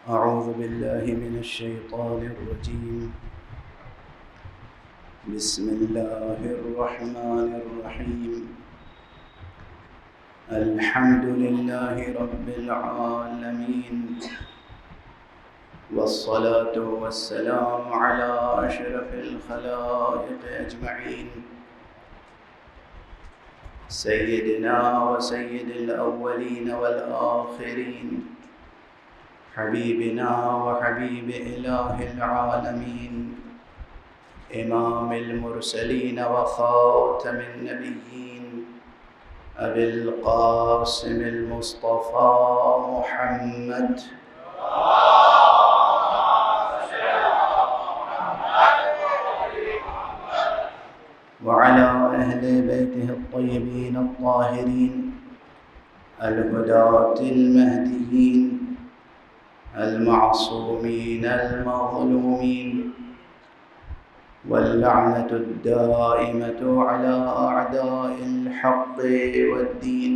أعوذ بالله من الشيطان الرجيم. بسم الله الرحمن الرحيم. الحمد لله رب العالمين، والصلاة والسلام على أشرف الخلائق أجمعين، سيدنا وسيد الأولين والآخرين، حبيبنا وحبيب إله العالمين، إمام المرسلين وخاتم النبيين، أبي القاسم المصطفى محمد وعلى أهل بيته الطيبين الطاهرين الهداة المهديين المعصومين المظلومين، واللعنة الدائمة على أعداء الحق والدين.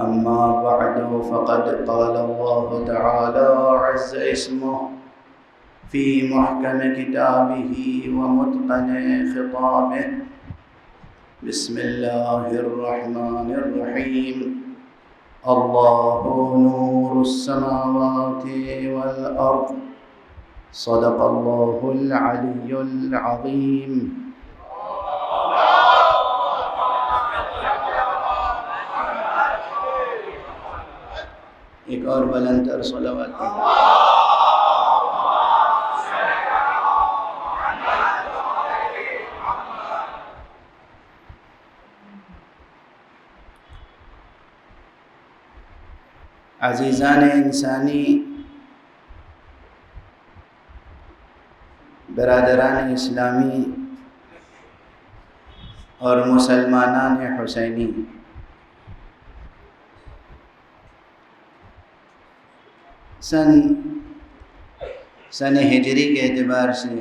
أما بعد، فقد قال الله تعالى عز اسمه في محكم كتابه ومتقن خطابه. بسم الله الرحمن الرحيم. الله نور السماوات والأرض، صدق الله العلي العظيم. ایک اور بلند تر صلوات عزیزان انسانی، برادران اسلامی اور مسلمانان حسینی، سن ہجری کے اعتبار سے،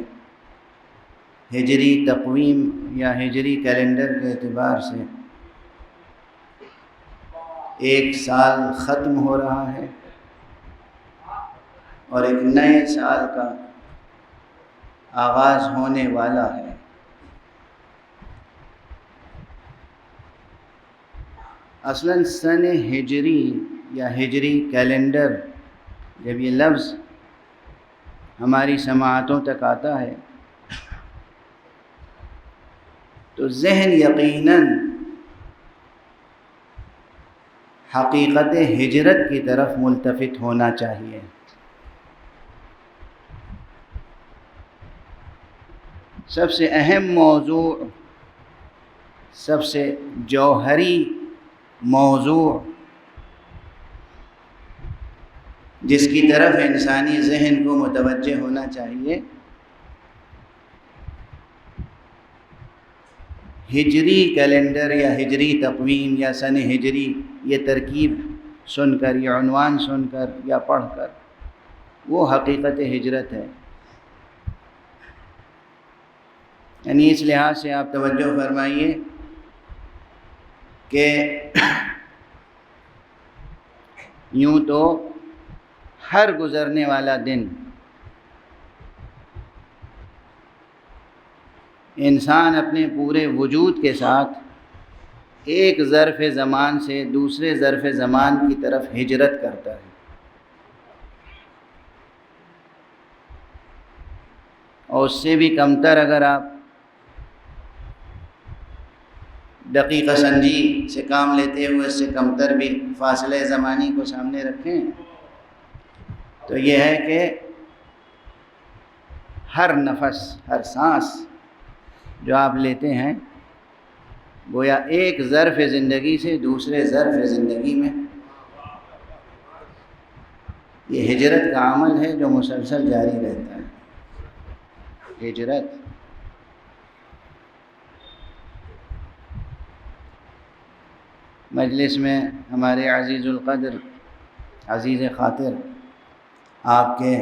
ہجری تقویم یا ہجری کیلنڈر کے اعتبار سے ایک سال ختم ہو رہا ہے اور ایک نئے سال کا آغاز ہونے والا ہے۔ اصلاً سن ہجری یا ہجری کیلنڈر، جب یہ لفظ ہماری سماعتوں تک آتا ہے تو ذہن یقیناً حقیقت ہجرت کی طرف ملتفت ہونا چاہیے۔ سب سے اہم موضوع، سب سے جوہری موضوع جس کی طرف انسانی ذہن کو متوجہ ہونا چاہیے، ہجری کیلنڈر یا ہجری تقویم یا سن ہجری، یہ ترکیب سن کر، یہ عنوان سن کر یا پڑھ کر، وہ حقیقت ہجرت ہے۔ یعنی اس لحاظ سے آپ توجہ فرمائیے کہ یوں تو ہر گزرنے والا دن انسان اپنے پورے وجود کے ساتھ ایک ظرف زمان سے دوسرے ظرف زمان کی طرف ہجرت کرتا ہے، اور اس سے بھی کمتر اگر آپ دقیقہ سنجی سے کام لیتے ہوئے اس سے کمتر بھی فاصلہ زمانی کو سامنے رکھیں تو یہ ہے کہ ہر نفس، ہر سانس جو آپ لیتے ہیں گویا ایک ظرف زندگی سے دوسرے ظرف زندگی میں یہ ہجرت کا عمل ہے جو مسلسل جاری رہتا ہے۔ ہجرت مجلس میں ہمارے عزیز القدر، عزیز خاطر، آپ کے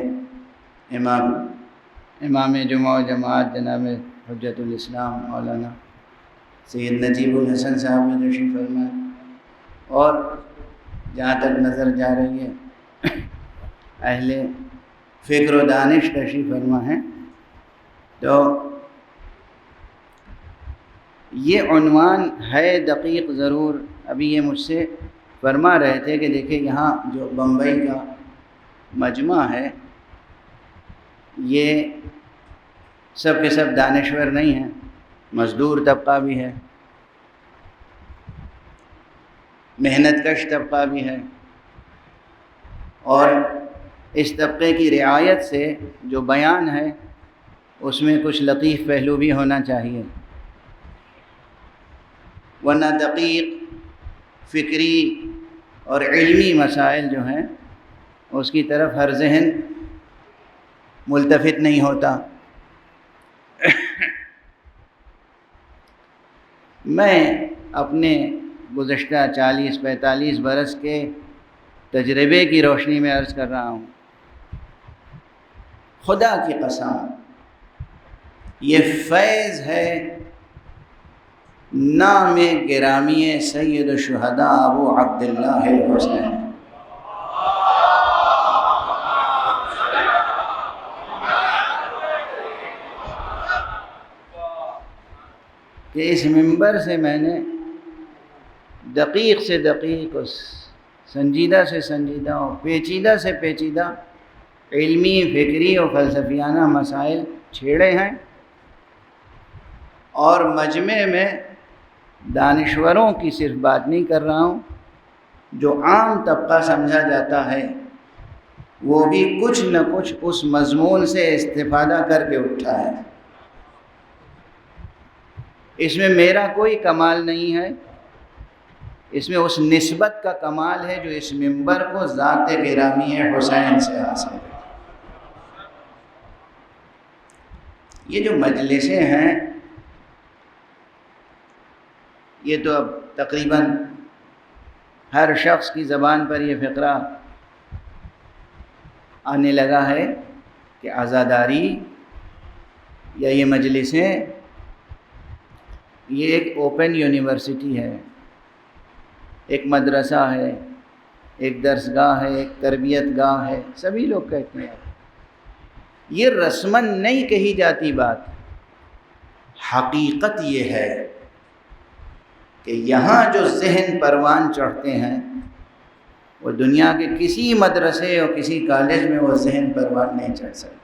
امام جمعہ و جماعت جناب حجت الاسلام مولانا سید نجیب الحسن صاحب نے تشریف فرمائے، اور جہاں تک نظر جا رہی ہے اہل فکر و دانش تشریف فرما ہیں. تو یہ عنوان ہے دقیق ضرور. ابھی یہ مجھ سے فرما رہے تھے کہ دیکھیں یہاں جو بمبئی کا مجمع ہے یہ سب کے سب دانشور نہیں ہیں، مزدور طبقہ بھی ہے، محنت کش طبقہ بھی ہے، اور اس طبقے کی رعایت سے جو بیان ہے اس میں کچھ لطیف پہلو بھی ہونا چاہیے، ورنہ دقیق فکری اور علمی مسائل جو ہیں اس کی طرف ہر ذہن ملتفت نہیں ہوتا. میں اپنے گزشتہ 40-45 برس کے تجربے کی روشنی میں عرض کر رہا ہوں، خدا کی قسم یہ فیض ہے نام گرامی سید الشہداء ابو عبداللہ الحسین. کہ اس منبر سے میں نے دقیق سے دقیق، اس سنجیدہ سے سنجیدہ اور پیچیدہ سے پیچیدہ علمی، فکری اور فلسفیانہ مسائل چھیڑے ہیں، اور مجمع میں دانشوروں کی صرف بات نہیں کر رہا ہوں، جو عام طبقہ سمجھا جاتا ہے وہ بھی کچھ نہ کچھ اس مضمون سے استفادہ کر کے اٹھا ہے. اس میں میرا کوئی کمال نہیں ہے، اس میں اس نسبت کا کمال ہے جو اس منبر کو ذات گرامی حسین سے حاصل ہے. یہ جو مجلسیں ہیں یہ تو اب تقریباً ہر شخص کی زبان پر یہ فقرہ آنے لگا ہے کہ عزاداری یا یہ مجلسیں یہ ایک اوپن یونیورسٹی ہے، ایک مدرسہ ہے، ایک درسگاہ ہے، ایک تربیت گاہ ہے. سبھی لوگ کہتے ہیں، یہ رسماً نہیں کہی جاتی بات. حقیقت یہ ہے کہ یہاں جو ذہن پروان چڑھتے ہیں وہ دنیا کے کسی مدرسے اور کسی کالج میں وہ ذہن پروان نہیں چڑھ سکتے.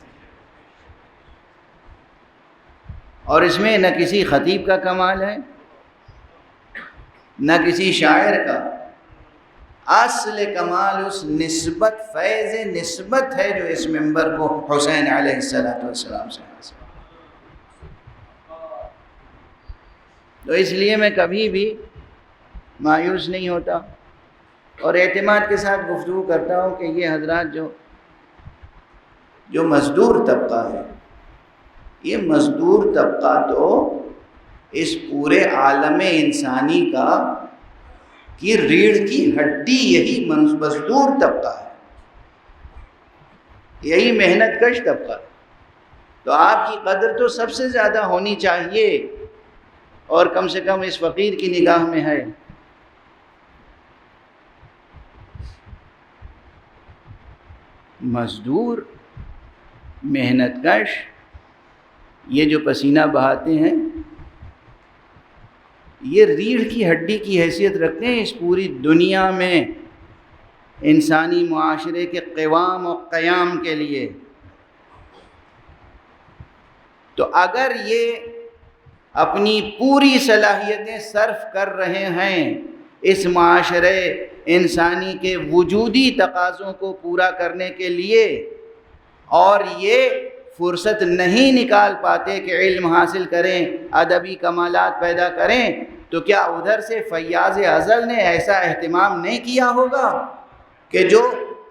اور اس میں نہ کسی خطیب کا کمال ہے نہ کسی شاعر کا. اصل کمال اس نسبت، فیض نسبت ہے جو اس منبر کو حسین علیہ السلام سے حاصل. تو اس لیے میں کبھی بھی مایوس نہیں ہوتا اور اعتماد کے ساتھ گفتگو کرتا ہوں کہ یہ حضرات جو مزدور طبقہ ہے، یہ مزدور طبقہ تو اس پورے عالم انسانی کی ریڑھ کی ہڈی یہی مزدور طبقہ ہے، یہی محنت کش طبقہ. تو آپ کی قدر تو سب سے زیادہ ہونی چاہیے، اور کم سے کم اس فقیر کی نگاہ میں ہے. مزدور، محنت کش، یہ جو پسینہ بہاتے ہیں یہ ریڑھ کی ہڈی کی حیثیت رکھتے ہیں اس پوری دنیا میں انسانی معاشرے کے قوام و قیام کے لیے. تو اگر یہ اپنی پوری صلاحیتیں صرف کر رہے ہیں اس معاشرے انسانی کے وجودی تقاضوں کو پورا کرنے کے لیے، اور یہ فرصت نہیں نکال پاتے کہ علم حاصل کریں، ادبی کمالات پیدا کریں، تو کیا ادھر سے فیاض ازل نے ایسا اہتمام نہیں کیا ہوگا کہ جو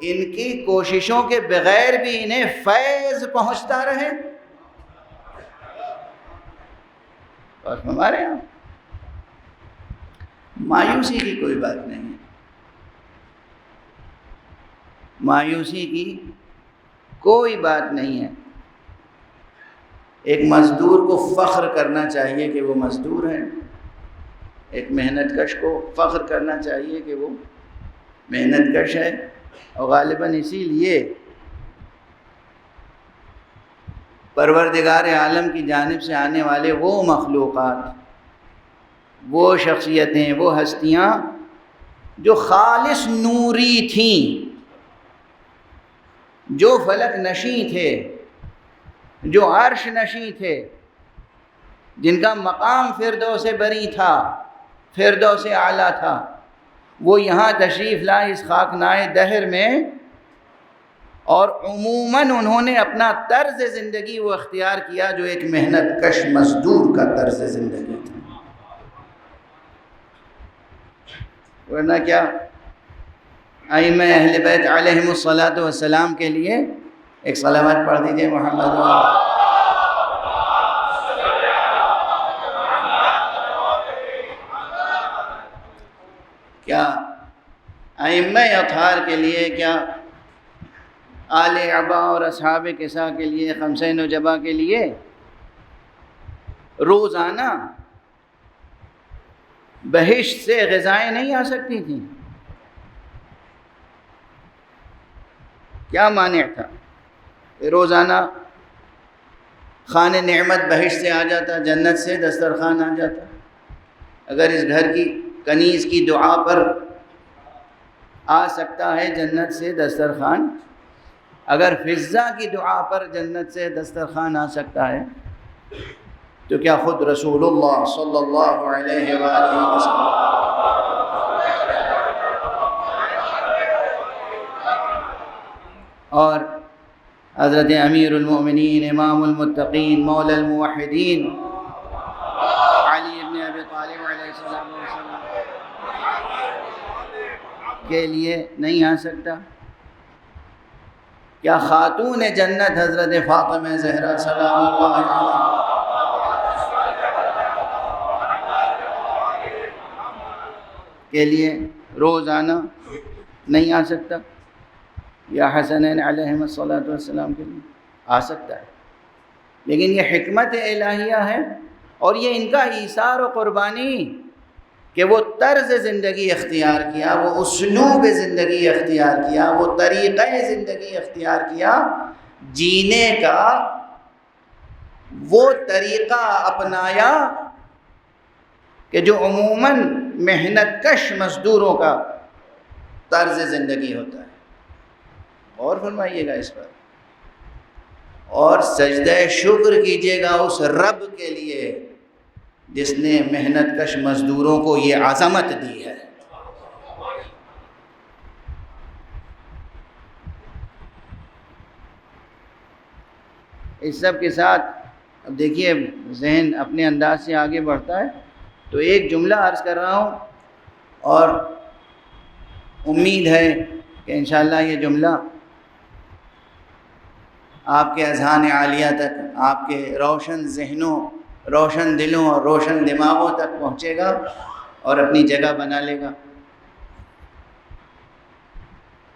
ان کی کوششوں کے بغیر بھی انہیں فیض پہنچتا رہے؟ اور ہمارے یہاں مایوسی کی کوئی بات نہیں ہے، مایوسی کی کوئی بات نہیں ہے. ایک مزدور کو فخر کرنا چاہیے کہ وہ مزدور ہے، ایک محنت کش کو فخر کرنا چاہیے کہ وہ محنت کش ہے. اور غالباً اسی لیے پروردگار عالم کی جانب سے آنے والے وہ مخلوقات، وہ شخصیتیں، وہ ہستیاں جو خالص نوری تھیں، جو فلک نشیں تھے، جو عرش نشیں تھے، جن کا مقام فردوس بری تھا، فردوس اعلیٰ تھا، وہ یہاں تشریف لائے اس خاکنائے دہر میں، اور عموماً انہوں نے اپنا طرز زندگی وہ اختیار کیا جو ایک محنت کش مزدور کا طرز زندگی تھا۔ ورنہ کیا ائمہ اہل بیت علیہم الصلاۃ والسلام کے لیے ایک صلوات پڑھ دیجئے محمد کیا ائمہ اطہار کے لیے، کیا آل عبا اور اصحاب کسا کے لیے، خمسہ نجبہ کے لیے روزانہ بہشت سے غذائیں نہیں آ سکتی تھیں؟ کیا مانع تھا؟ روزانہ خوان نعمت بہشت سے آ جاتا، جنت سے دسترخوان آ جاتا۔ اگر اس گھر کی کنیز کی دعا پر آ سکتا ہے جنت سے دسترخوان، اگر فضہ کی دعا پر جنت سے دسترخوان آ سکتا ہے، تو کیا خود رسول اللہ صلی اللہ علیہ وآلہ وسلم اور حضرت امیر المؤمنین، امام المتقین، مولا الموحدین علی ابن ابی طالب علیہ السلام کے لیے نہیں آ سکتا؟ کیا خاتون جنت حضرت فاطمہ زہرا سلام اللہ علیہا کے لیے روزانہ نہیں آ سکتا؟ یا حسنین علیہم الصلاۃ والسلام کے لیے آ سکتا ہے؟ لیکن یہ حکمت الہیہ ہے، اور یہ ان کا ایثار و قربانی کہ وہ طرز زندگی اختیار کیا، وہ اسلوب زندگی اختیار کیا، وہ طریقہ زندگی اختیار کیا، جینے کا وہ طریقہ اپنایا کہ جو عموماً محنت کش مزدوروں کا طرز زندگی ہوتا ہے۔ اور فرمائیے گا اس پر، اور سجدہ شکر کیجیے گا اس رب کے لیے جس نے محنت کش مزدوروں کو یہ عظمت دی ہے۔ اس سب کے ساتھ اب دیکھیے ذہن اپنے انداز سے آگے بڑھتا ہے، تو ایک جملہ عرض کر رہا ہوں، اور امید ہے کہ انشاءاللہ یہ جملہ آپ کے اذہان عالیہ تک، آپ کے روشن ذہنوں، روشن دلوں اور روشن دماغوں تک پہنچے گا اور اپنی جگہ بنا لے گا۔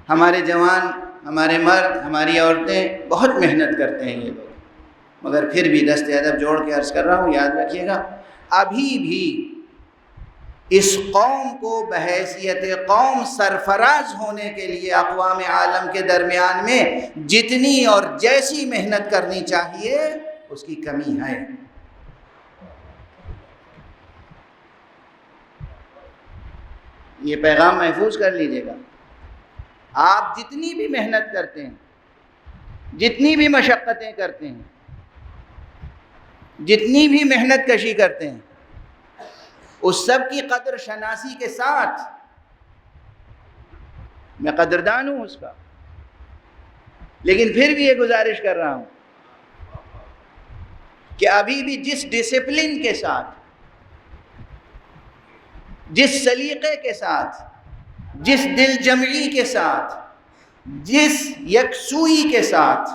ہمارے جوان، ہمارے مرد، ہماری عورتیں بہت محنت کرتے ہیں یہ لوگ، مگر پھر بھی دست ادب جوڑ کے عرض کر رہا ہوں، یاد رکھیے گا ابھی بھی اس قوم کو بحیثیت قوم سرفراز ہونے کے لیے اقوام عالم کے درمیان میں جتنی اور جیسی محنت کرنی چاہیے اس کی کمی ہے۔ یہ پیغام محفوظ کر لیجئے گا، آپ جتنی بھی محنت کرتے ہیں، جتنی بھی مشقتیں کرتے ہیں، جتنی بھی محنت کشی کرتے ہیں، اس سب کی قدر شناسی کے ساتھ میں قدردان ہوں اس کا، لیکن پھر بھی یہ گزارش کر رہا ہوں کہ ابھی بھی جس ڈسپلن کے ساتھ، جس سلیقے کے ساتھ، جس دل جمعی کے ساتھ، جس یکسوئی کے ساتھ،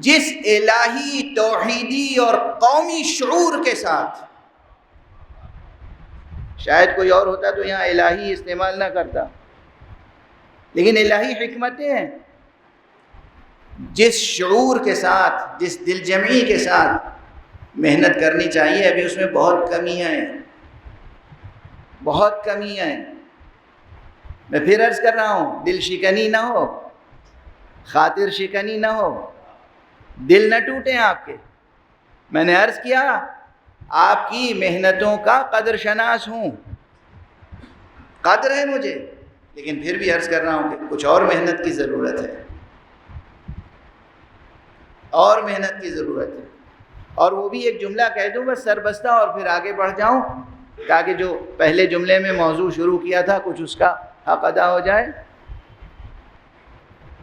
جس الہی توحیدی اور قومی شعور کے ساتھ، شاید کوئی اور ہوتا تو یہاں الہی استعمال نہ کرتا، لیکن الہی حکمتیں ہیں، جس شعور کے ساتھ، جس دل جمعی کے ساتھ محنت کرنی چاہیے، ابھی اس میں بہت کمیاں ہیں، بہت کمیاں ہیں۔ میں پھر عرض کر رہا ہوں، دل شکنی نہ ہو، خاطر شکنی نہ ہو، دل نہ ٹوٹیں آپ کے. میں نے عرض کیا آپ کی محنتوں کا قدر شناس ہوں، قدر ہے مجھے، لیکن پھر بھی عرض کر رہا ہوں کہ کچھ اور محنت کی ضرورت ہے، اور محنت کی ضرورت ہے. اور وہ بھی ایک جملہ کہہ دوں بس سربستہ، اور پھر آگے بڑھ جاؤں تاکہ جو پہلے جملے میں موضوع شروع کیا تھا کچھ اس کا حق ادا ہو جائے.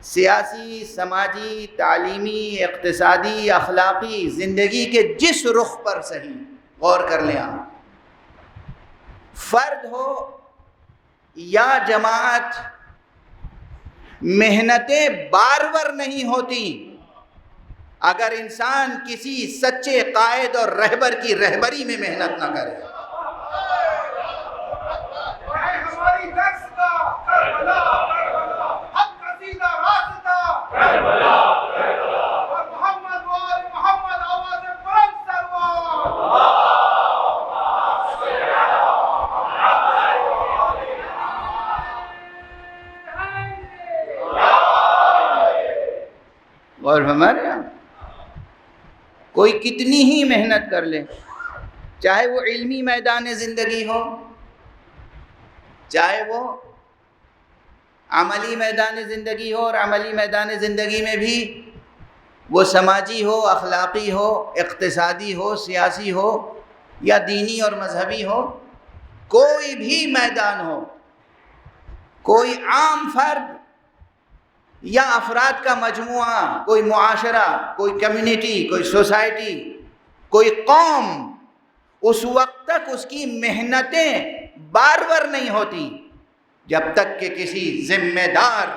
سیاسی، سماجی، تعلیمی، اقتصادی، اخلاقی زندگی کے جس رخ پر صحیح غور کر لیں آپ، فرد ہو یا جماعت، محنتیں بارور نہیں ہوتی اگر انسان کسی سچے قائد اور رہبر کی رہبری میں محنت نہ کرے. ہماری درس کا کربلا حق کا سیدھا راستہ کربلا اور محمد وال محمد آواز بلند سرور. اور ہمارے یہاں کوئی کتنی ہی محنت کر لے، چاہے وہ علمی میدان زندگی ہو، چاہے وہ عملی میدان زندگی ہو، اور عملی میدان زندگی میں بھی وہ سماجی ہو، اخلاقی ہو، اقتصادی ہو، سیاسی ہو یا دینی اور مذہبی ہو، کوئی بھی میدان ہو، کوئی عام فرد یا افراد کا مجموعہ، کوئی معاشرہ، کوئی کمیونٹی، کوئی سوسائٹی، کوئی قوم، اس وقت تک اس کی محنتیں بارور نہیں ہوتی جب تک کہ کسی ذمہ دار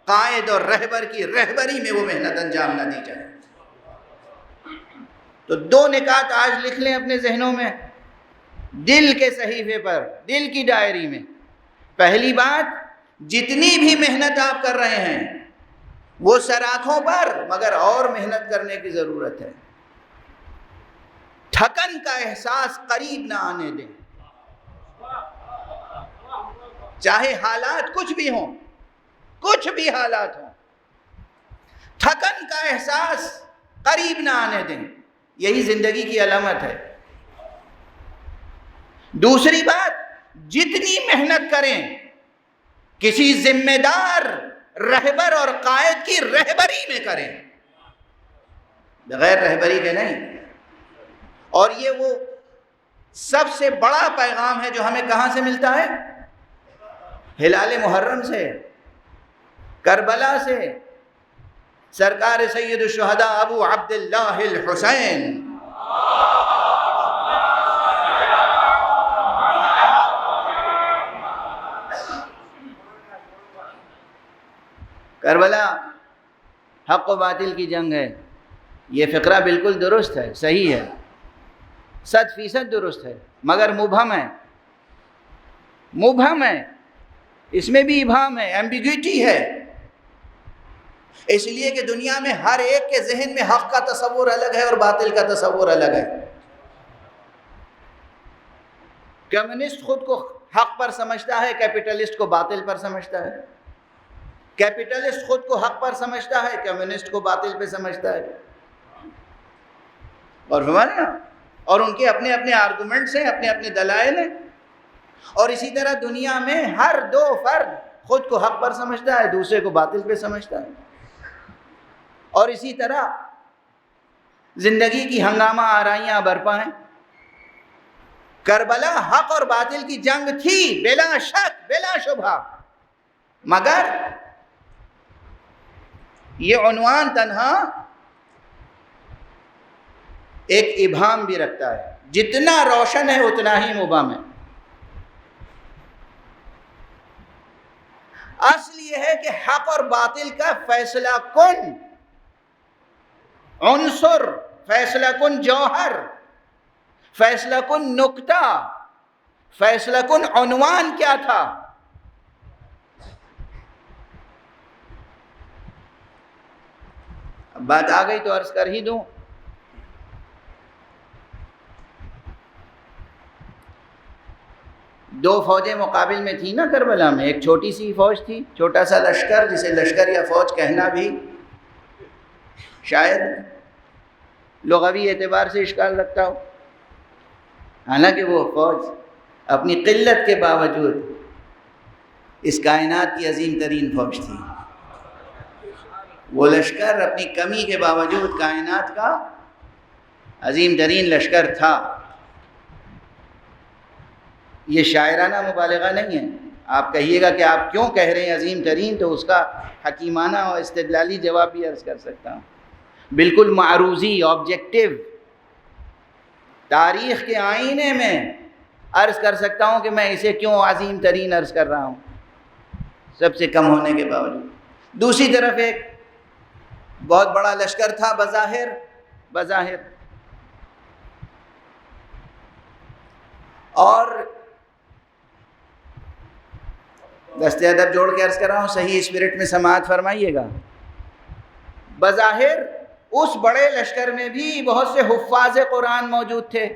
قائد اور رہبر کی رہبری میں وہ محنت انجام نہ دی جائے. تو دو نکات آج لکھ لیں اپنے ذہنوں میں، دل کے صحیفے پر، دل کی ڈائری میں. پہلی بات، جتنی بھی محنت آپ کر رہے ہیں وہ سراخوں پر، مگر اور محنت کرنے کی ضرورت ہے. تھکن کا احساس قریب نہ آنے دیں، چاہے حالات کچھ بھی ہوں، کچھ بھی حالات ہوں، تھکن کا احساس قریب نہ آنے دیں. یہی زندگی کی علامت ہے. دوسری بات، جتنی محنت کریں کسی ذمہ دار رہبر اور قائد کی رہبری میں کریں، بغیر رہبری کے نہیں. اور یہ وہ سب سے بڑا پیغام ہے جو ہمیں کہاں سے ملتا ہے؟ ہلال محرم سے، کربلا سے، سرکار سید الشہداء ابو عبداللہ الحسین کربلا حق و باطل کی جنگ ہے. یہ فقرہ بالکل درست ہے، صحیح ہے، 100% درست ہے، مگر مبہم ہے. مبہم ہے، اس میں بھی ابہام ہے، ایمبیگوٹی ہے. اس لیے کہ دنیا میں ہر ایک کے ذہن میں حق کا تصور الگ ہے اور باطل کا تصور الگ ہے. کمیونسٹ خود کو حق پر سمجھتا ہے، کیپٹلسٹ کو باطل پر سمجھتا ہے. کیپٹلسٹ خود کو حق پر سمجھتا ہے، کمیونسٹ کو باطل پہ سمجھتا ہے. اور ہمارے یہاں اور ان کے اپنے اپنے آرگومنٹس ہیں، اپنے اپنے دلائل ہیں. اور اسی طرح دنیا میں ہر دو فرد خود کو حق پر سمجھتا ہے، دوسرے کو باطل پہ سمجھتا ہے. اور اسی طرح زندگی کی ہنگامہ آرائیاں برپا ہیں. کربلا حق اور باطل کی جنگ تھی بلا شک، بلا شبہ، مگر یہ عنوان تنہا ایک ابہام بھی رکھتا ہے. جتنا روشن ہے اتنا ہی مبہم ہے. اصل یہ ہے کہ حق اور باطل کا فیصلہ کن عنصر، فیصلہ کن جوہر، فیصلہ کن نکتہ، فیصلہ کن عنوان کیا تھا؟ اب بات آ گئی تو عرض کر ہی دوں. دو فوجیں مقابل میں تھی نا کربلا میں. ایک چھوٹی سی فوج تھی، چھوٹا سا لشکر، جسے لشکر یا فوج کہنا بھی شاید لغوی اعتبار سے اشکال رکھتا ہو، حالانکہ وہ فوج اپنی قلت کے باوجود اس کائنات کی عظیم ترین فوج تھی۔ وہ لشکر اپنی کمی کے باوجود کائنات کا عظیم ترین لشکر تھا۔ یہ شاعرانہ مبالغہ نہیں ہے۔ آپ کہیے گا کہ آپ کیوں کہہ رہے ہیں عظیم ترین، تو اس کا حکیمانہ اور استدلالی جواب بھی عرض کر سکتا ہوں، بالکل معروضی، آبجیکٹیو، تاریخ کے آئینے میں عرض کر سکتا ہوں کہ میں اسے کیوں عظیم ترین عرض کر رہا ہوں سب سے کم ہونے کے باوجود۔ دوسری طرف ایک بہت بڑا لشکر تھا بظاہر، اور دست ادب جوڑ کے عرض کر رہا ہوں، صحیح اسپرٹ میں سماعت فرمائیے گا، بظاہر اس بڑے لشکر میں بھی بہت سے حفاظ قرآن موجود تھے،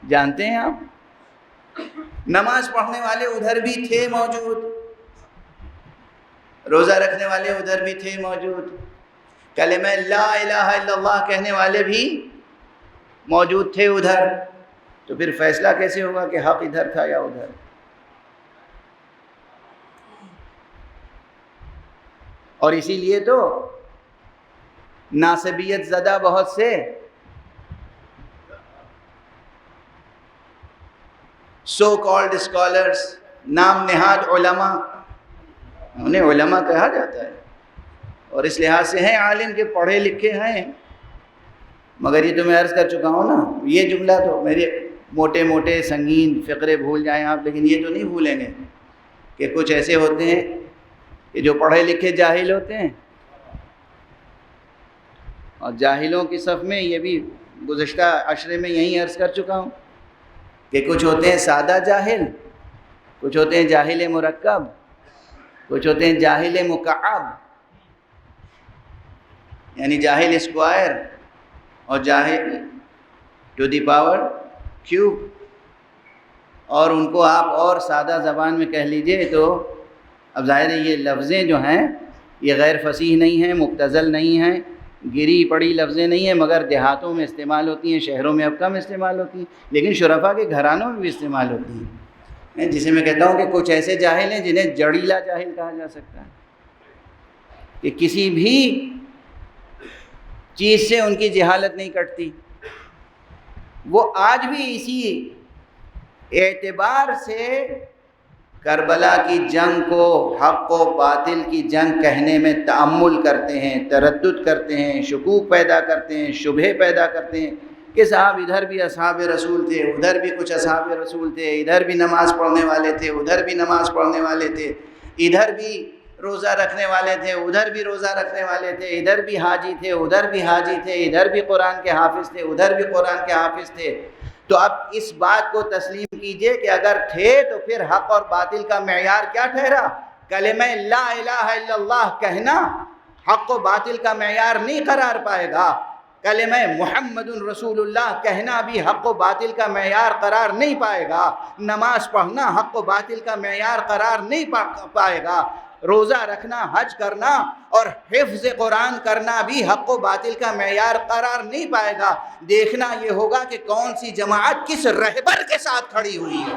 جانتے ہیں آپ، نماز پڑھنے والے ادھر بھی تھے موجود، روزہ رکھنے والے ادھر بھی تھے موجود، کلمہ لا الہ الا اللہ کہنے والے بھی موجود تھے ادھر۔ تو پھر فیصلہ کیسے ہوگا کہ حق ادھر تھا یا ادھر؟ اور اسی لیے تو ناسبیت زدہ بہت سے سو کالڈ اسکالرز، نام نہاد علماء، انہیں علماء کہا جاتا ہے، اور اس لحاظ سے ہیں عالم کے پڑھے لکھے ہیں، مگر یہ تو میں عرض کر چکا ہوں نا، یہ جملہ تو میرے موٹے سنگین فقرے بھول جائیں آپ، لیکن یہ تو نہیں بھولیں گے کہ کچھ ایسے ہوتے ہیں کہ جو پڑھے لکھے جاہل ہوتے ہیں، اور جاہلوں کی صف میں یہ بھی گزشتہ عشرے میں یہیں عرض کر چکا ہوں کہ کچھ ہوتے ہیں سادہ جاہل، کچھ ہوتے ہیں جاہل مرکب، کچھ ہوتے ہیں جاہل مکعب، یعنی جاہل اسکوائر اور جاہل ٹو دی پاور کیوب، اور ان کو آپ اور سادہ زبان میں کہہ لیجئے تو اب ظاہر ہے یہ لفظیں جو ہیں یہ غیر فصیح نہیں ہیں، مبتذل نہیں ہیں، گری پڑی لفظیں نہیں ہیں، مگر دیہاتوں میں استعمال ہوتی ہیں، شہروں میں اب کم استعمال ہوتی ہیں، لیکن شرفاء کے گھرانوں میں بھی استعمال ہوتی ہیں، جسے میں کہتا ہوں کہ کچھ ایسے جاہل ہیں جنہیں جڑیلا جاہل کہا جا سکتا ہے، کہ کسی بھی چیز سے ان کی جہالت نہیں کٹتی۔ وہ آج بھی اسی اعتبار سے کربلا کی جنگ کو حق و باطل کی جنگ کہنے میں تأمل کرتے ہیں، تردد کرتے ہیں، شکوک پیدا کرتے ہیں، شبہے پیدا کرتے ہیں کہ صاحب ادھر بھی اصحاب رسول تھے، ادھر بھی کچھ اصحاب رسول تھے، ادھر بھی نماز پڑھنے والے تھے، ادھر بھی نماز پڑھنے والے تھے، ادھر بھی روزہ رکھنے والے تھے، ادھر بھی روزہ رکھنے والے تھے، ادھر بھی حاجی تھے، ادھر بھی حاجی تھے، ادھر بھی قرآن کے حافظ تھے، ادھر بھی قرآن کے حافظ تھے۔ تو اب اس بات کو تسلیم کیجئے کہ اگر تھے تو پھر حق اور باطل کا معیار کیا ٹھہرا؟ کلمہ لا الہ الا اللہ کہنا حق و باطل کا معیار نہیں قرار پائے گا، کلمہ محمد رسول اللہ کہنا بھی حق و باطل کا معیار قرار نہیں پائے گا، نماز پڑھنا حق و باطل کا معیار قرار نہیں پائے گا، روزہ رکھنا، حج کرنا اور حفظ قرآن کرنا بھی حق و باطل کا معیار قرار نہیں پائے گا۔ دیکھنا یہ ہوگا کہ کون سی جماعت کس رہبر کے ساتھ کھڑی ہوئی ہے۔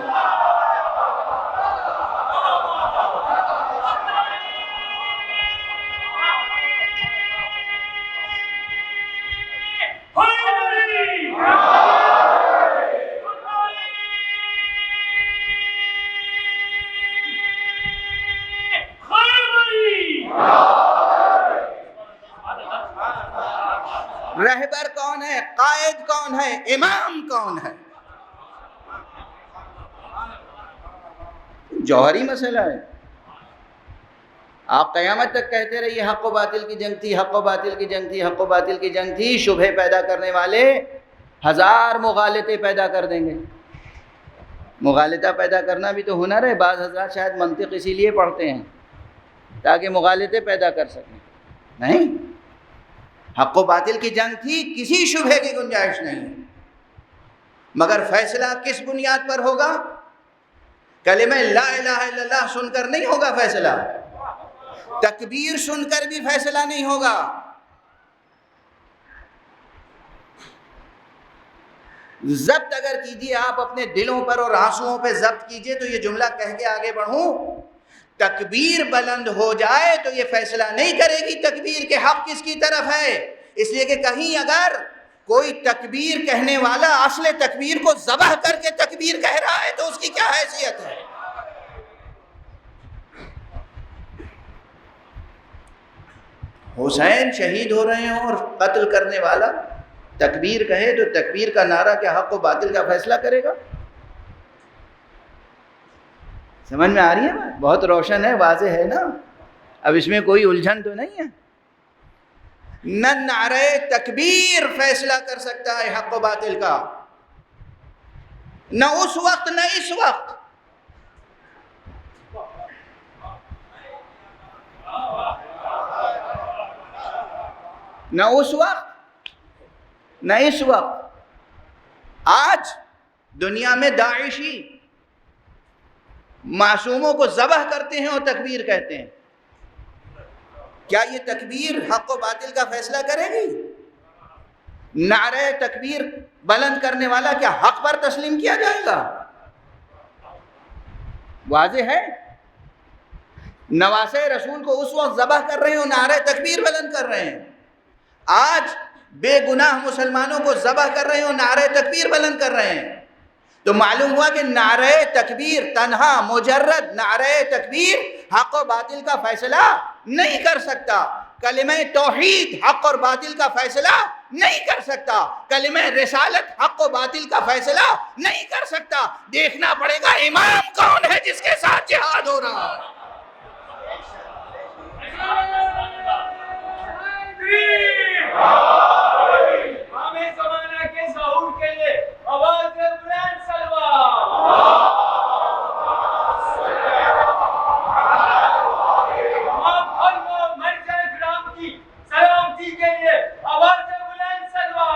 رہبر کون ہے، قائد کون ہے، امام کون ہے، جوہری مسئلہ ہے۔ آپ قیامت تک کہتے رہیے حق و باطل کی جنگ تھی، حق و باطل کی جنگ تھی، حق و باطل کی جنگ تھی، شبہ پیدا کرنے والے ہزار مغالطے پیدا کر دیں گے۔ مغالطہ پیدا کرنا بھی تو ہنر ہے، بعض حضرات شاید منطق اسی لیے پڑھتے ہیں تاکہ مغالطے پیدا کر سکیں، نہیں، حق و باطل کی جنگ تھی، کسی شبہ کی گنجائش نہیں، مگر فیصلہ کس بنیاد پر ہوگا؟ کلمہ لا الہ الا اللہ سن کر نہیں ہوگا فیصلہ، تکبیر سن کر بھی فیصلہ نہیں ہوگا، ضبط اگر کیجیے آپ اپنے دلوں پر اور آنسوؤں پہ ضبط کیجیے تو یہ جملہ کہہ کے آگے بڑھوں، تکبیر بلند ہو جائے تو یہ فیصلہ نہیں کرے گی تکبیر کے حق کس کی طرف ہے، اس لیے کہ کہیں اگر کوئی تکبیر کہنے والا اصل تکبیر کو ذبح کر کے تکبیر کہہ رہا ہے تو اس کی کیا حیثیت ہے؟ حسین شہید ہو رہے ہیں اور قتل کرنے والا تکبیر کہے تو تکبیر کا نعرہ کیا حق و باطل کا فیصلہ کرے گا؟ سمجھ میں آ رہی ہے بات؟ بہت روشن ہے، واضح ہے نا، اب اس میں کوئی الجھن تو نہیں ہے۔ نہ نعرہ تکبیر فیصلہ کر سکتا ہے حق و باطل کا، نہ اس وقت نہ اس وقت۔ نہ اس وقت نہ اس وقت۔ آج دنیا میں داعشی معصوموں کو ذبح کرتے ہیں اور تکبیر کہتے ہیں، کیا یہ تکبیر حق و باطل کا فیصلہ کرے گی؟ نعرہ تکبیر بلند کرنے والا کیا حق پر تسلیم کیا جائے گا؟ واضح ہے۔ نواسے رسول کو اس وقت ذبح کر رہے ہیں اور نعرہ تکبیر بلند کر رہے ہیں، آج بے گناہ مسلمانوں کو ذبح کر رہے ہیں اور نعرہ تکبیر بلند کر رہے ہیں، تو معلوم ہوا کہ نعرہ تکبیر تنہا مجرد نعرہ تکبیر حق و باطل کا فیصلہ نہیں کر سکتا، کلمہ توحید حق اور باطل کا فیصلہ نہیں کر سکتا، کلمہ رسالت حق و باطل کا فیصلہ نہیں کر سکتا۔ دیکھنا پڑے گا امام کون ہے جس کے ساتھ جہاد ہو رہا ہے۔ ہمیں زمانہ کے ظہور کے لیے آواز بلند سلوا، مرجع کرام کی سلامتی کے لیے آواز بلند سلوا،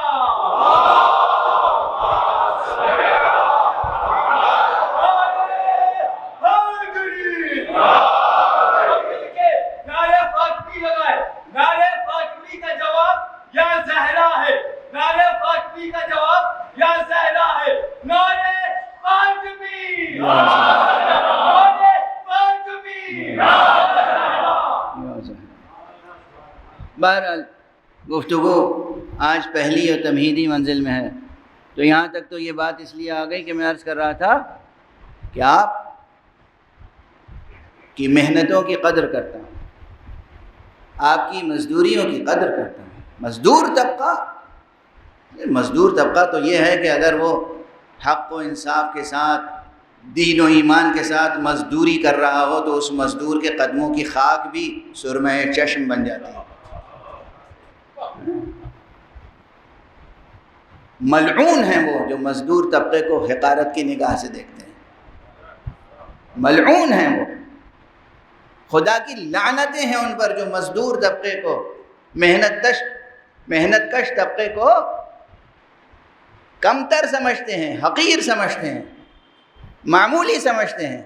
مل کے نعرہ فاطمی لگائے۔ نعرہ فاطمی کا جواب یا زہرا ہے، نعرہ فاطمی کا جواب یا زہرا ہے، نعرہ فاطمی، نعرہ فاطمی۔ بہرحال گفتگو آج پہلی اور تمہیدی منزل میں ہے، تو یہاں تک تو یہ بات اس لیے آ گئی کہ میں عرض کر رہا تھا کہ آپ کی محنتوں کی قدر کرتا ہوں، آپ کی مزدوریوں کی قدر کرتا ہوں۔ مزدور طبقہ تو یہ ہے کہ اگر وہ حق و انصاف کے ساتھ دین و ایمان کے ساتھ مزدوری کر رہا ہو تو اس مزدور کے قدموں کی خاک بھی سرمہ چشم بن جاتی ہے۔ ملعون ہیں وہ جو مزدور طبقے کو حقارت کی نگاہ سے دیکھتے ہیں، ملعون ہیں وہ، خدا کی لعنتیں ہیں ان پر جو مزدور طبقے کو، محنت کش طبقے کو کمتر سمجھتے ہیں، حقیر سمجھتے ہیں، معمولی سمجھتے ہیں۔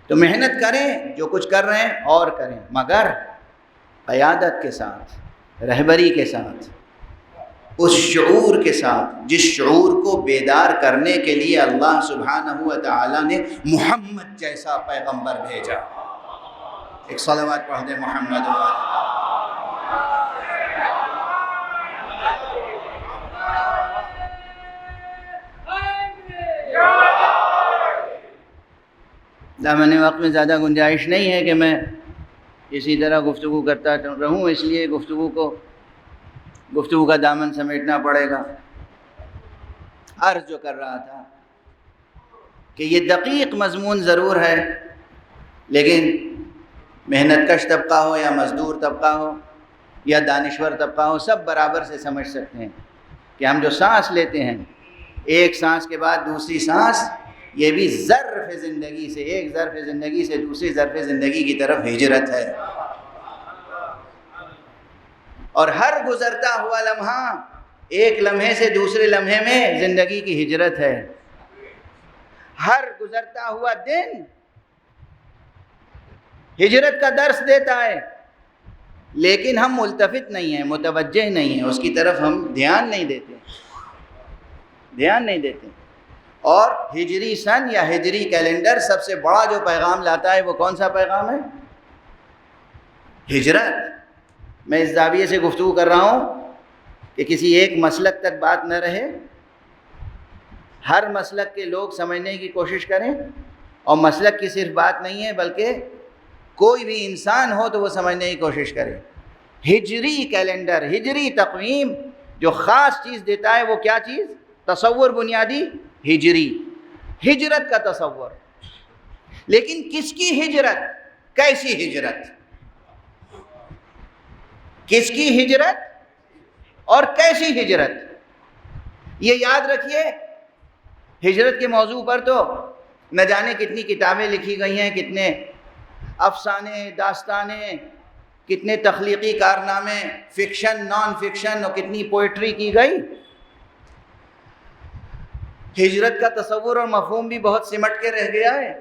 تو محنت کریں، جو کچھ کر رہے ہیں اور کریں، مگر قیادت کے ساتھ، رہبری کے ساتھ، اس شعور کے ساتھ جس شعور کو بیدار کرنے کے لیے اللہ سبحانہ و تعالی نے محمد جیسا پیغمبر بھیجا۔ ایک صلوات پڑھ دیں محمد دامن وقت میں زیادہ گنجائش نہیں ہے کہ میں اسی طرح گفتگو کرتا رہوں، اس لیے گفتگو کا دامن سمیٹنا پڑے گا۔ عرض جو کر رہا تھا کہ یہ دقیق مضمون ضرور ہے، لیکن محنت کش طبقہ ہو یا مزدور طبقہ ہو یا دانشور طبقہ ہو، سب برابر سے سمجھ سکتے ہیں کہ ہم جو سانس لیتے ہیں، ایک سانس کے بعد دوسری سانس، یہ بھی ظرف زندگی سے، ایک ظرف زندگی سے دوسری ظرف زندگی کی طرف ہجرت ہے، اور ہر گزرتا ہوا لمحہ ایک لمحے سے دوسرے لمحے میں زندگی کی ہجرت ہے، ہر گزرتا ہوا دن ہجرت کا درس دیتا ہے، لیکن ہم ملتفت نہیں ہیں، متوجہ نہیں ہیں، اس کی طرف ہم دھیان نہیں دیتے۔ اور ہجری سن یا ہجری کیلنڈر سب سے بڑا جو پیغام لاتا ہے وہ کون سا پیغام ہے؟ ہجرت۔ میں اس زاویے سے گفتگو کر رہا ہوں کہ کسی ایک مسلک تک بات نہ رہے، ہر مسلک کے لوگ سمجھنے کی کوشش کریں، اور مسلک کی صرف بات نہیں ہے بلکہ کوئی بھی انسان ہو تو وہ سمجھنے کی کوشش کرے۔ ہجری کیلنڈر، ہجری تقویم جو خاص چیز دیتا ہے وہ کیا چیز؟ تصور بنیادی ہجری، ہجرت کا تصور۔ لیکن کس کی ہجرت؟ کیسی ہجرت؟ کس کی ہجرت اور کیسی ہجرت؟ یہ یاد رکھیے، ہجرت کے موضوع پر تو نہ جانے کتنی کتابیں لکھی گئی ہیں، کتنے افسانے، داستانیں، کتنے تخلیقی کارنامے، فکشن، نان فکشن، اور کتنی پوئٹری کی گئی۔ ہجرت کا تصور اور مفہوم بھی بہت سمٹ کے رہ گیا ہے۔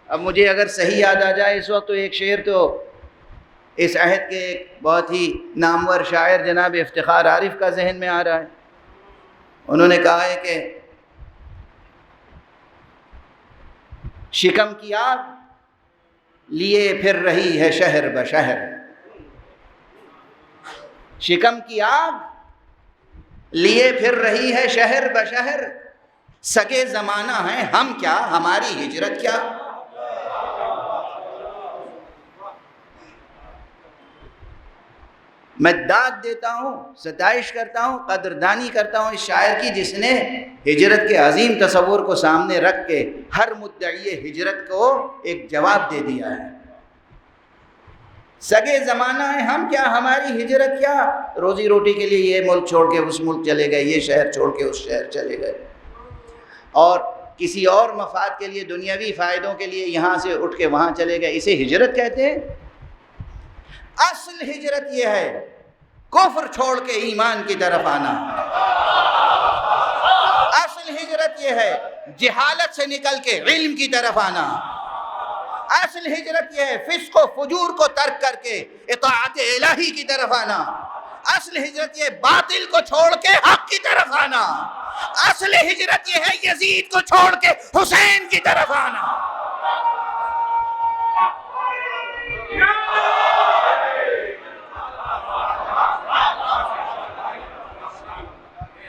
اب مجھے اگر صحیح یاد آ جائے اس وقت تو ایک شعر تو اس عہد کے ایک بہت ہی نامور شاعر جناب افتخار عارف کا ذہن میں آ رہا ہے۔ انہوں نے کہا ہے کہ شکم کی آگ لیے پھر رہی ہے شہر بشہر، شکم کی آگ لیے پھر رہی ہے شہر بشہر، سگے زمانہ ہیں ہم کیا، ہماری ہجرت کیا۔ میں داد دیتا ہوں، ستائش کرتا ہوں، قدردانی کرتا ہوں اس شاعر کی جس نے ہجرت کے عظیم تصور کو سامنے رکھ کے ہر مدعی ہجرت کو ایک جواب دے دیا ہے۔ سگے زمانہ ہیں ہم کیا، ہماری ہجرت کیا۔ روزی روٹی کے لیے یہ ملک چھوڑ کے اس ملک چلے گئے، یہ شہر چھوڑ کے اس شہر چلے گئے، اور کسی اور مفاد کے لیے، دنیاوی فائدوں کے لیے یہاں سے اٹھ کے وہاں چلے گئے۔ اسے ہجرت کہتے ہیں؟ اصل ہجرت یہ ہے کفر چھوڑ کے ایمان کی طرف آنا۔ اصل ہجرت یہ ہے جہالت سے نکل کے علم کی طرف آنا۔ اصل ہجرت یہ ہے فسق و فجور کو ترک کر کے اطاعت الہی کی طرف آنا۔ اصل ہجرت یہ باطل کو چھوڑ کے حق کی طرف آنا۔ اصل ہجرت یہ ہے یزید کو چھوڑ کے حسین کی طرف آنا۔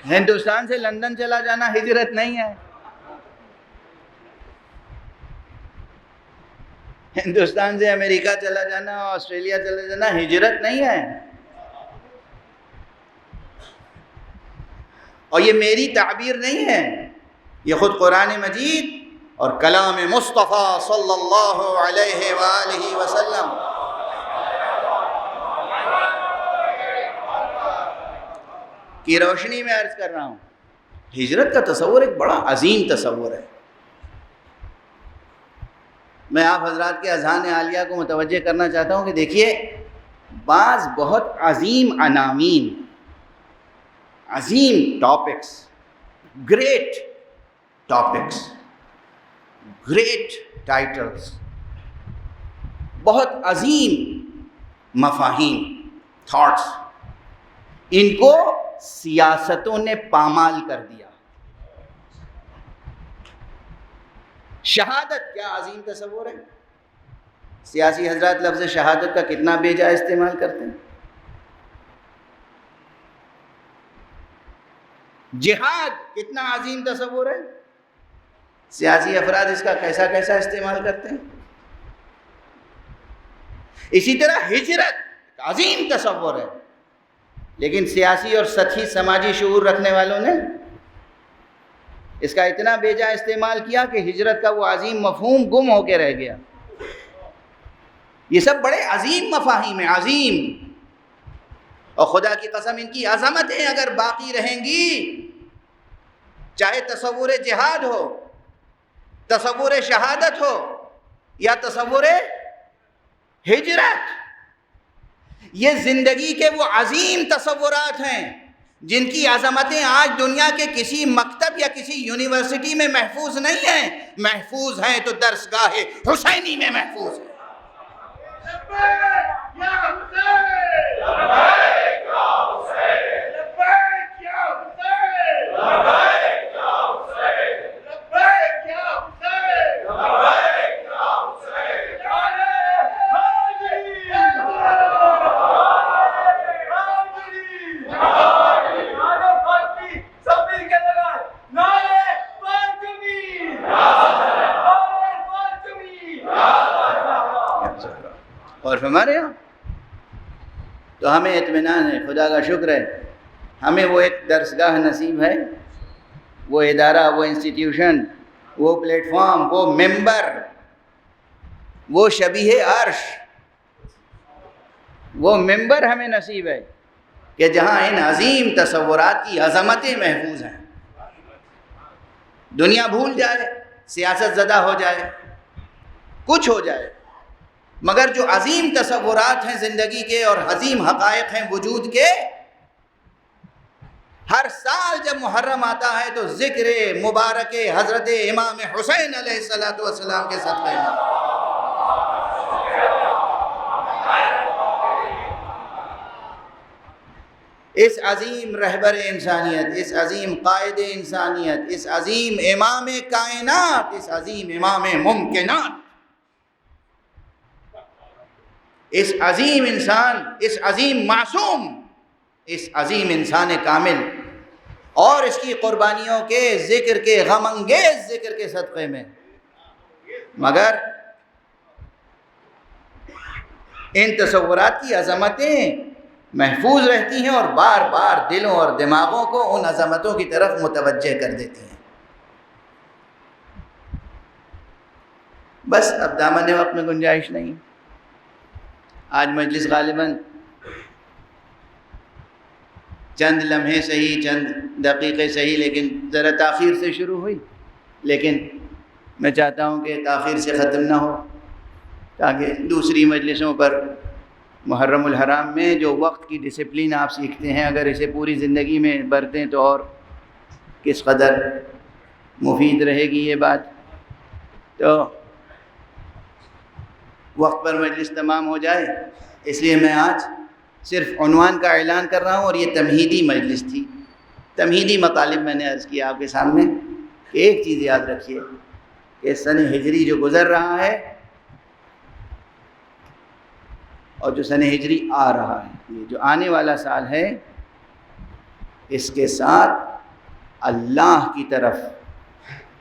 ہندوستان سے لندن چلا جانا ہجرت نہیں ہے، ہندوستان سے امریکہ چلا جانا، آسٹریلیا چلا جانا ہجرت نہیں ہے۔ اور یہ میری تعبیر نہیں ہے، یہ خود قرآن مجید اور کلام مصطفیٰ صلی اللہ علیہ وآلہ وسلم کی روشنی میں عرض کر رہا ہوں۔ ہجرت کا تصور ایک بڑا عظیم تصور ہے۔ میں آپ حضرات کے اذہان عالیہ کو متوجہ کرنا چاہتا ہوں کہ دیکھیے، بعض بہت عظیم عناوین، عظیم topics, great topics, great titles, بہت عظیم مفاہیم، تھاٹس، ان کو سیاستوں نے پامال کر دیا۔ شہادت کیا عظیم تصور ہے، سیاسی حضرات لفظ شہادت کا کتنا بے جا استعمال کرتے ہیں۔ جہاد کتنا عظیم تصور ہے، سیاسی افراد اس کا کیسا کیسا استعمال کرتے ہیں۔ اسی طرح ہجرت عظیم تصور ہے، لیکن سیاسی اور سطحی سماجی شعور رکھنے والوں نے اس کا اتنا بے جا استعمال کیا کہ ہجرت کا وہ عظیم مفہوم گم ہو کے رہ گیا۔ یہ سب بڑے عظیم مفاہیم ہیں، عظیم، اور خدا کی قسم ان کی عظمتیں اگر باقی رہیں گی، چاہے تصور جہاد ہو، تصور شہادت ہو یا تصور ہجرت، یہ زندگی کے وہ عظیم تصورات ہیں جن کی عظمتیں آج دنیا کے کسی مکتب یا کسی یونیورسٹی میں محفوظ نہیں ہیں، محفوظ ہیں تو درسگاہ حسینی میں محفوظ ہیں۔ اور ہمارے یہاں تو ہمیں اطمینان ہے، خدا کا شکر ہے، ہمیں وہ ایک درسگاہ نصیب ہے، وہ ادارہ، وہ انسٹیٹیوشن، وہ پلیٹ فارم، وہ ممبر، وہ شبیہ عرش، وہ ممبر ہمیں نصیب ہے کہ جہاں ان عظیم تصورات کی عظمتیں محفوظ ہیں۔ دنیا بھول جائے، سیاست زدہ ہو جائے، کچھ ہو جائے، مگر جو عظیم تصورات ہیں زندگی کے اور عظیم حقائق ہیں وجود کے، ہر سال جب محرم آتا ہے تو ذکر مبارک حضرت امام حسین علیہ السلام کے صدقے میں اس عظیم رہبر انسانیت، اس عظیم قائد انسانیت، اس عظیم امام کائنات، اس عظیم امام ممکنات، اس عظیم انسان، اس عظیم معصوم، اس عظیم انسان کامل اور اس کی قربانیوں کے ذکر کے، غم انگیز ذکر کے صدقے میں، مگر ان تصورات کی عظمتیں محفوظ رہتی ہیں اور بار بار دلوں اور دماغوں کو ان عظمتوں کی طرف متوجہ کر دیتی ہیں۔ بس اب دامن وقت میں گنجائش نہیں۔ آج مجلس غالباً چند لمحے صحیح، چند دقیقے صحیح، لیکن ذرا تاخیر سے شروع ہوئی، لیکن میں چاہتا ہوں کہ تاخیر سے ختم نہ ہو، تاکہ دوسری مجلسوں پر محرم الحرام میں جو وقت کی ڈسپلن آپ سیکھتے ہیں، اگر اسے پوری زندگی میں برتیں تو اور کس قدر مفید رہے گی یہ بات۔ تو وقت پر مجلس تمام ہو جائے، اس لیے میں آج صرف عنوان کا اعلان کر رہا ہوں، اور یہ تمہیدی مجلس تھی، تمہیدی مطالب میں نے عرض کیا آپ کے سامنے کہ ایک چیز یاد رکھیے کہ سن ہجری جو گزر رہا ہے اور جو سن ہجری آ رہا ہے، یہ جو آنے والا سال ہے، اس کے ساتھ اللہ کی طرف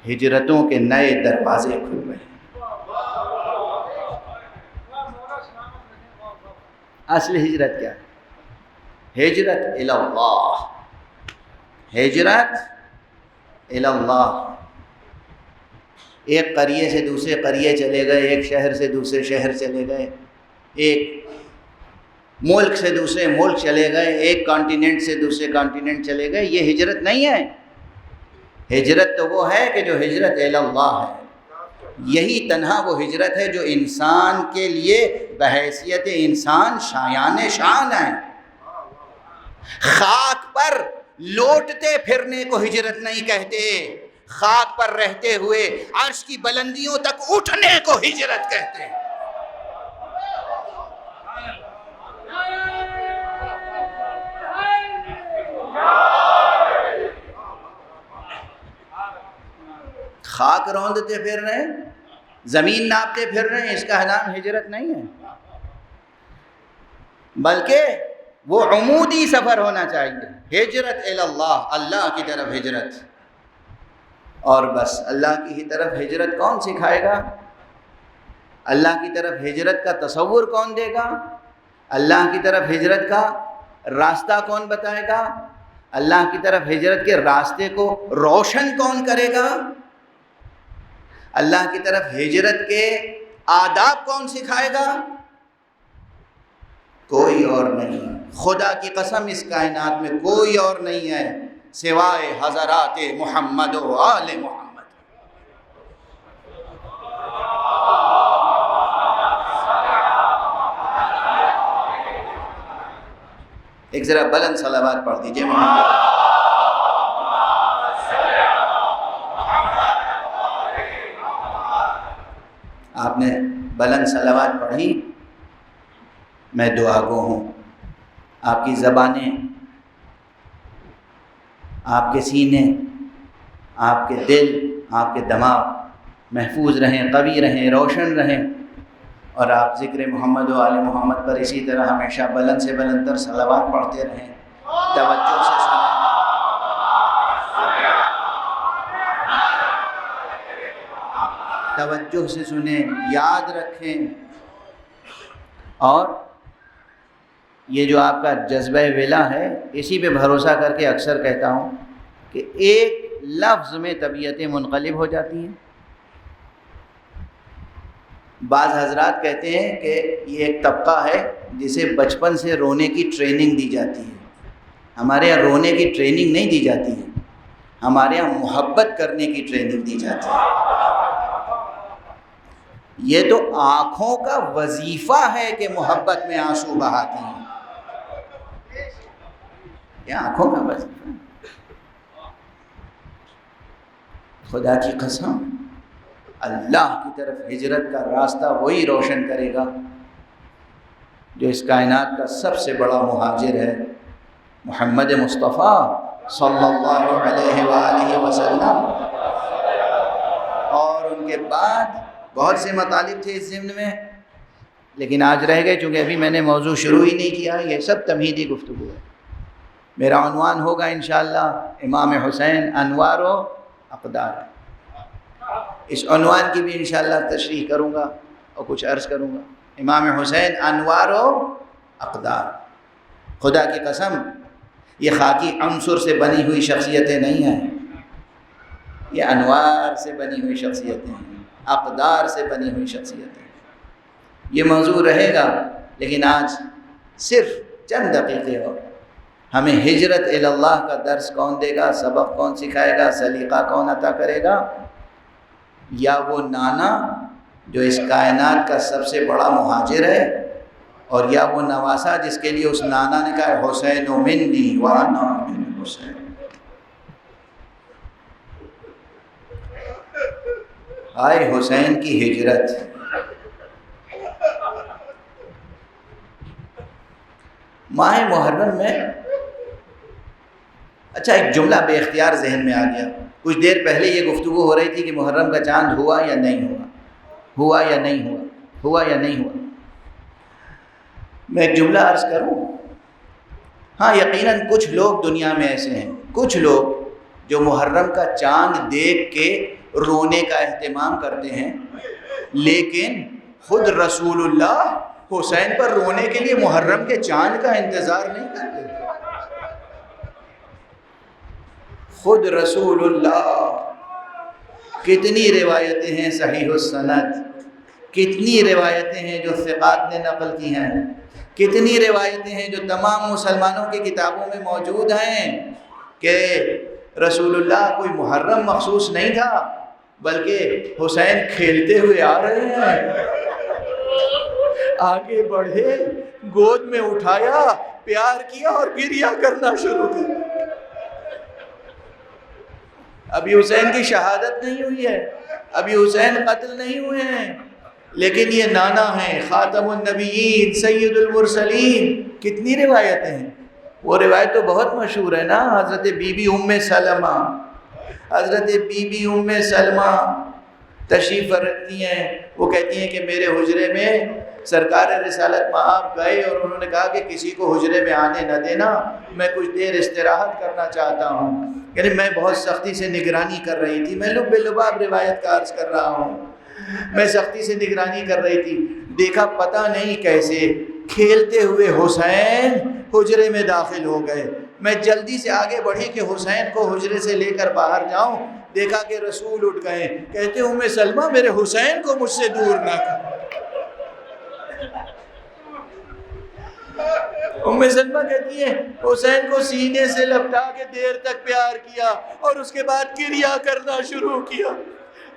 ہجرتوں کے نئے دروازے کھل رہے ہیں۔ اصل ہجرت کیا ہے؟ ہجرت الی اللہ، ہجرت الی اللہ۔ ایک قریے سے دوسرے قریے چلے گئے، ایک شہر سے دوسرے شہر چلے گئے، ایک ملک سے دوسرے ملک چلے گئے، ایک کانٹیننٹ سے دوسرے کانٹیننٹ چلے گئے، یہ ہجرت نہیں ہے۔ ہجرت تو وہ ہے کہ جو ہجرت الی اللہ ہے، یہی تنہا وہ ہجرت ہے جو انسان کے لیے بحیثیت انسان شایان شان ہے۔ خاک پر لوٹتے پھرنے کو ہجرت نہیں کہتے، خاک پر رہتے ہوئے عرش کی بلندیوں تک اٹھنے کو ہجرت کہتے ہیں۔ خاک روندتے پھر رہے ہیں، زمین ناپتے پھر رہے ہیں، اس کا نام ہجرت نہیں ہے، بلکہ وہ عمودی سفر ہونا چاہیے۔ ہجرت الی اللہ، اللہ کی طرف ہجرت، اور بس اللہ کی ہی طرف ہجرت کون سکھائے گا؟ اللہ کی طرف ہجرت کا تصور کون دے گا؟ اللہ کی طرف ہجرت کا راستہ کون بتائے گا؟ اللہ کی طرف ہجرت کے راستے کو روشن کون کرے گا؟ اللہ کی طرف ہجرت کے آداب کون سکھائے گا؟ کوئی اور نہیں، خدا کی قسم اس کائنات میں کوئی اور نہیں ہے سوائے حضرات محمد و آل محمد۔ ایک ذرا بلند صلوات پڑھ دیجئے محمد۔ آپ نے بلند صلوات پڑھی میں دعا گو ہوں، آپ کی زبانیں، آپ کے سینے، آپ کے دل، آپ کے دماغ محفوظ رہیں، قوی رہیں، روشن رہیں، اور آپ ذکر محمد و آل محمد پر اسی طرح ہمیشہ بلند سے بلند تر صلوات پڑھتے رہیں۔ توجہ سے سنیں، توجہ سے سنیں، یاد رکھیں، اور یہ جو آپ کا جذبہ ولا ہے، اسی پہ بھروسہ کر کے اکثر کہتا ہوں کہ ایک لفظ میں طبیعتیں منقلب ہو جاتی ہیں۔ بعض حضرات کہتے ہیں کہ یہ ایک طبقہ ہے جسے بچپن سے رونے کی ٹریننگ دی جاتی ہے۔ ہمارے یہاں رونے کی ٹریننگ نہیں دی جاتی ہے، ہمارے یہاں محبت کرنے کی ٹریننگ دی جاتی ہے۔ یہ تو آنکھوں کا وظیفہ ہے کہ محبت میں آنسو بہاتی ہیں، یہ آنکھوں کا وظیفہ ہے۔ خدا کی قسم، اللہ کی طرف ہجرت کا راستہ وہی روشن کرے گا جو اس کائنات کا سب سے بڑا مہاجر ہے، محمد مصطفیٰ صلی اللہ علیہ وآلہ وسلم۔ اور ان کے بعد بہت سے مطالب تھے اس ضمن میں، لیکن آج رہ گئے، چونکہ ابھی میں نے موضوع شروع ہی نہیں کیا، یہ سب تمہیدی گفتگو ہے۔ میرا عنوان ہوگا انشاءاللہ امام حسین انوار و اقدار۔ اس عنوان کی بھی انشاءاللہ تشریح کروں گا اور کچھ عرض کروں گا۔ امام حسین انوار و اقدار، خدا کی قسم یہ خاکی عنصر سے بنی ہوئی شخصیتیں نہیں ہیں، یہ انوار سے بنی ہوئی شخصیتیں ہیں، اقدار سے بنی ہوئی شخصیتیں ہیں۔ یہ موضوع رہے گا، لیکن آج صرف چند دقیقے اور ہمیں ہجرت الی اللہ کا درس کون دے گا، سبق کون سکھائے گا، سلیقہ کون عطا کرے گا؟ یا وہ نانا جو اس کائنات کا سب سے بڑا مہاجر ہے، اور یا وہ نواسا جس کے لیے اس نانا نے کہا حسین منی وانا من حسین۔ آئے حسین کی ہجرت۔ ماہ محرم میں، اچھا ایک جملہ بے اختیار ذہن میں آ گیا، کچھ دیر پہلے یہ گفتگو ہو رہی تھی کہ محرم کا چاند ہوا یا نہیں ہوا، ہوا یا نہیں ہوا، ہوا یا نہیں ہوا۔ میں ایک جملہ عرض کروں، ہاں یقیناً کچھ لوگ دنیا میں ایسے ہیں، کچھ لوگ جو محرم کا چاند دیکھ کے رونے کا اہتمام کرتے ہیں، لیکن خود رسول اللہ حسین پر رونے کے لیے محرم کے چاند کا انتظار نہیں کرتے۔ خود رسول اللہ، کتنی روایتیں ہیں صحیح السند، کتنی روایتیں ہیں جو ثقات نے نقل کی ہیں، کتنی روایتیں ہیں جو تمام مسلمانوں کی کتابوں میں موجود ہیں کہ رسول اللہ کوئی محرم مخصوص نہیں تھا، بلکہ حسین کھیلتے ہوئے آ رہے ہیں، آگے بڑھے، گود میں اٹھایا، پیار کیا اور گریہ کرنا شروع کر۔ ابھی حسین کی شہادت نہیں ہوئی ہے، ابھی حسین قتل نہیں ہوئے ہیں، لیکن یہ نانا ہیں، خاتم النبیین، سید المرسلین۔ کتنی روایتیں ہیں، وہ روایت تو بہت مشہور ہے نا، حضرت بی بی ام سلمہ، حضرت بی بی ام سلمہ تشریف رکھتی ہیں، وہ کہتی ہیں کہ میرے حجرے میں سرکار رسالت مآب گئے اور انہوں نے کہا کہ کسی کو حجرے میں آنے نہ دینا، میں کچھ دیر استراحت کرنا چاہتا ہوں، یعنی میں بہت سختی سے نگرانی کر رہی تھی، میں لب لباب روایت کا عرض کر رہا ہوں، میں سختی سے نگرانی کر رہی تھی، دیکھا پتہ نہیں کیسے کھیلتے ہوئے حسین حجرے میں داخل ہو گئے، میں جلدی سے آگے بڑھی کہ حسین کو حجرے سے لے کر باہر جاؤں، دیکھا کہ رسول اٹھ گئے، کہتے ام سلمہ میرے حسین کو مجھ سے دور نہ کر۔ ام سلمہ کہتی ہے حسین کو سینے سے لپٹا کے دیر تک پیار کیا اور اس کے بعد گریہ کرنا شروع کیا۔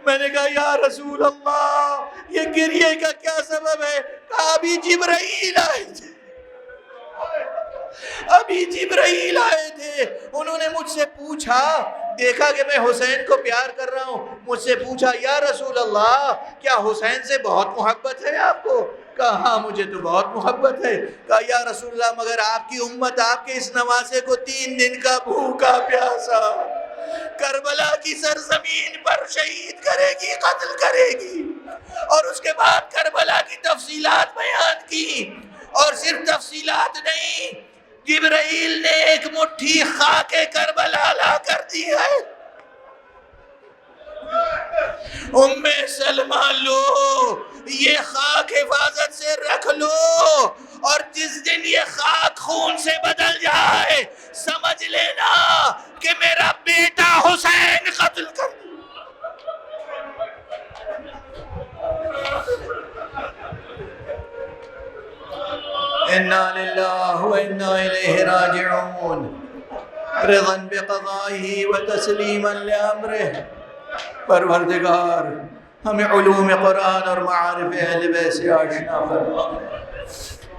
میں نے کہا یا رسول اللہ یہ گریہ کا کیا سبب ہے؟ کہا ابھی جبرائیل آئے تھے، ابھی جبرائیل آئے تھے، انہوں نے مجھ سے پوچھا، دیکھا کہ میں حسین کو پیار کر رہا ہوں، مجھ سے پوچھا یا رسول اللہ کیا حسین سے بہت محبت ہے آپ کو؟ کہا ہاں مجھے تو بہت محبت ہے۔ کہا یا رسول اللہ مگر آپ کی امت آپ کے اس نواسے کو 3 دن کا بھوکا پیاسا کربلا کی سرزمین پر شہید کرے گی، قتل کرے گی، اور اس کے بعد کربلا کی تفصیلات بیان کی، اور صرف تفصیلات نہیں، جبرائیل نے ایک مٹھی خاک کربلا لا کر دی ہے، ام سلمہ لو یہ خاک حفاظت سے رکھ لو، اور جس دن یہ خاک خون سے بدل جائے سمجھ لینا کہ میرا بیٹا حسین قتل کر دیا۔ انا للہ و انا الیہ راجعون، رضا بقضائہ و تسلیما لامرہ۔ پروردگار ہمیں علوم قرآن اور معارف اہل بیت سے آشنا فرما۔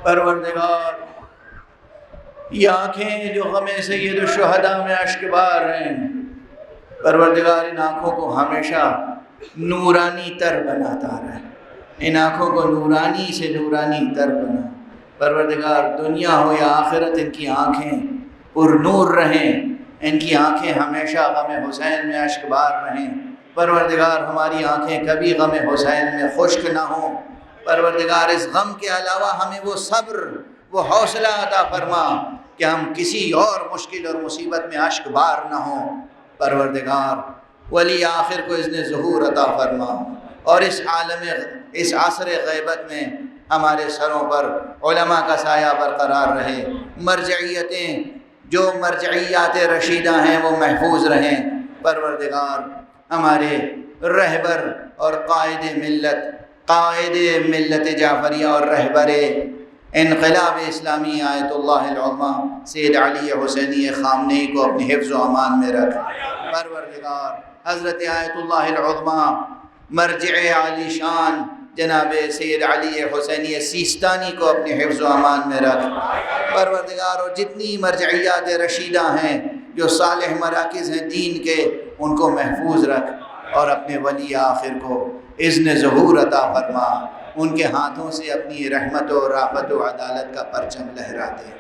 پروردگار یہ آنکھیں جو غم سید الشہداء میں اشک بار ہیں، پروردگار ان آنکھوں کو ہمیشہ نورانی تر بناتا رہے، ان آنکھوں کو نورانی سے نورانی تر بنا۔ پروردگار دنیا ہو یا آخرت ان کی آنکھیں پر نور رہیں، ان کی آنکھیں ہمیشہ غم حسین میں اشک بار رہیں۔ پروردگار ہماری آنکھیں کبھی غم حسین میں خشک نہ ہوں۔ پروردگار اس غم کے علاوہ ہمیں وہ صبر، وہ حوصلہ عطا فرما کہ ہم کسی اور مشکل اور مصیبت میں اشک بار نہ ہوں۔ پروردگار ولی آخر کو اذن ظہور عطا فرما، اور اس عصر غیبت میں ہمارے سروں پر علماء کا سایہ برقرار رہے، مرجعیتیں جو مرجعیات رشیدہ ہیں وہ محفوظ رہیں۔ پروردگار ہمارے رہبر اور قائد ملت جعفریہ اور رہبر انقلاب اسلامی آیت اللہ العظمیٰ سید علی حسینی خامنئی کو اپنے حفظ و امان میں رکھ۔ پروردگار حضرت آیت اللہ العظمیٰ مرجع عالی شان جناب سید علی حسینی سیستانی کو اپنے حفظ و امان میں رکھ۔ پروردگار اور جتنی مرجعیات رشیدہ ہیں جو صالح مراکز ہیں دین کے، ان کو محفوظ رکھ، اور اپنے ولی آخر کو اذن ظہور عطا فرما، ان کے ہاتھوں سے اپنی رحمت و رافت و عدالت کا پرچم لہرا دے۔